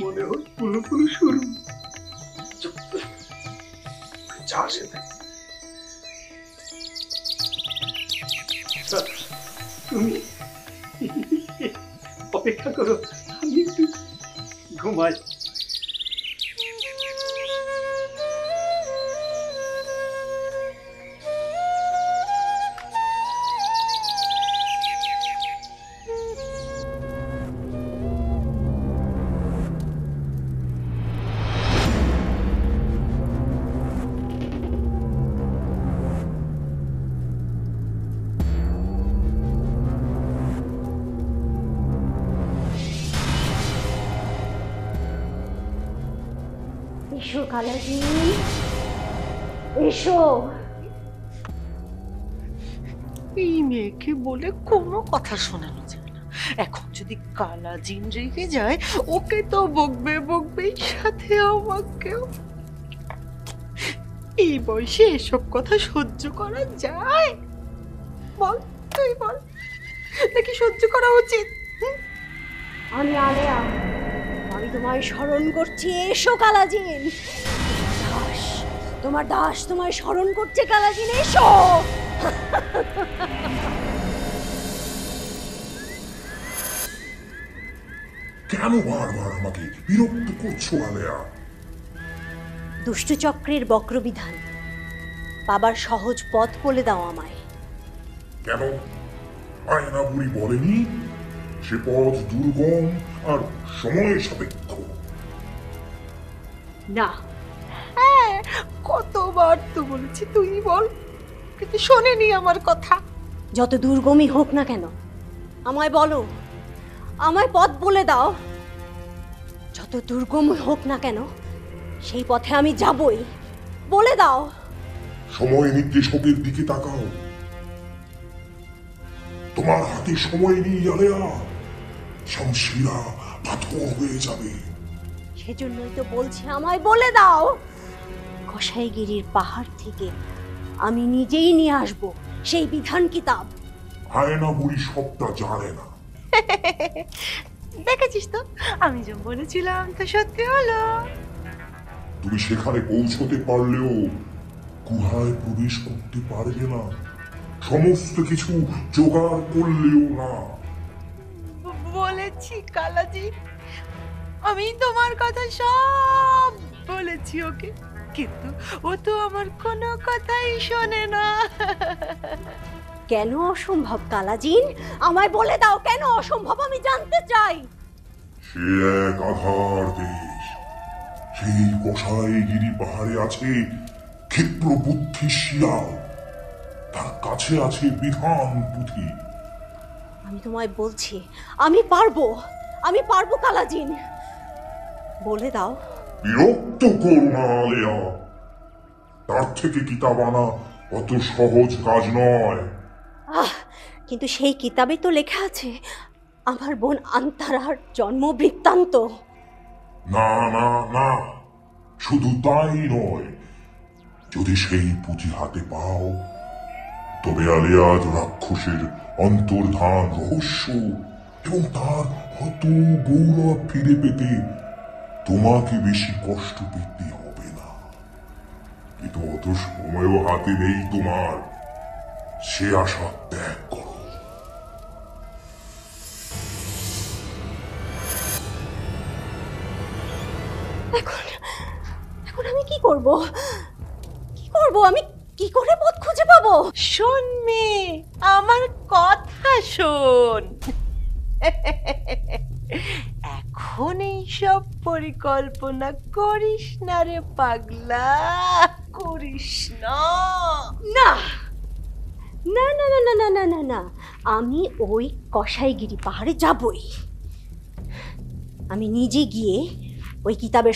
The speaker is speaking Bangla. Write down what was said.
মনে হয় পুরো পুরো শুরু। তুমি অপেক্ষা করো, আমি একটু ঘুমাই। এসো কালাজি, এসো। এই মেয়েকে বলে কোনো কথা শোনানো যায় না। এখন যদি কালাজিন রেগে যায়, ওকে তো বকবে বকবে, সাথে আমাকেও। এই বয়সে এসব কথা সহ্য করা যায়? বল, তুই বল, নাকি সহ্য করা উচিত? আমি আলেয়া, আমি তোমায় স্মরণ করছি। এসো কালাজিন, দাস, তোমার দাস তোমায় স্মরণ করছে কালাজিন, এসো। কেন বারবার আমাকে বিরক্ত করছো আলেয়া? দুষ্টচক্রের বক্রবিধান, বাবার সহজ পথ বলে দাও আমায়। কেন? আয়না বুড়ি বলেনি সে পথ দুর্গম আর সময় সাপেক্ষ? না, হ্যাঁ, কতবার তো বলেছি তুই বল, কিন্তু শোনেনি আমার কথা। যত দুর্গমই হোক না কেন, আমায় বলো, আমায় পথ বলে দাও। যত দুর্গম হোক না কেন, সেই পথে আমি যাবই, বলে দাও। সময় নির্দেশকের দিকে তাকাও। তোমার হাতে সময় নেই আলেয়া, শামশিরা পাথর হয়ে যাবে। সেজন্যই তো বলছি, আমায় বলে দাও। কসাইগিরির পাহাড় থেকে আমি নিজেই নিয়ে আসব সেই বিধান কিতাব। আয়না বুড়ি সবটা জানে না। দেখেছিস তো, আমি যে বলেছিলাম তো সত্যি হলো। তুমি সেখানে পৌঁছতে পারলেও গুহায় প্রবেশ করতে পারবে না, সমস্ত কিছু জোগাড় করলেও না। বলেছি কালাজি, আমি তোমার কথা সব বলেছি ওকে, কিন্তু ও তো আমার কোনো কথাই শোনে না। কেন অসম্ভব কালাজিন? আমায় বলে দাও, কেন অসম্ভব, আমি জানতে চাই। সে এক আধার দেশ, সেই কসাইগিরি পাহাড়ে আছে ক্ষিপ্র বুদ্ধি শিয়াল, তার কাছে আছে বিধান পুঁথি। আমি তোমায় বলছি, আমি পারবো, আমি পারবো কালাজিন, বলে দাও। বিরক্ত করো না আলেয়া, তার থেকে কিতাব আনা অত সহজ কাজ নয়। কিন্তু সেই কিতাবে তো লেখা আছে আমার বোন আন্তারার জন্ম বৃত্তান্ত। না না না, শুধু তাই নয়, যদি সেই পুঁথি হাতে পাও, তবে আলিয়াজ রাক্ষসের অন্তর্ধান রহস্য এবং তার হত গৌরব ফিরে পেতে তোমাকে বেশি কষ্ট পেতে হবে না। কিন্তু অত সময়ও হাতে নেই তোমার, সে আশা ত্যাগ করো। এখন এখন আমি কি করব? কি করব? আমি কি করে পথ খুঁজে পাবো? শোন মেয়ে, আমার কথা শোন। এখন এই সব পরিকল্পনা করিস না রে পাগলা, করিস না। না না না না না না না না না, আমি ওই কসাইগিরি পাহাড়ে যাবই। আমি নিজে গিয়ে ওই কিতাবের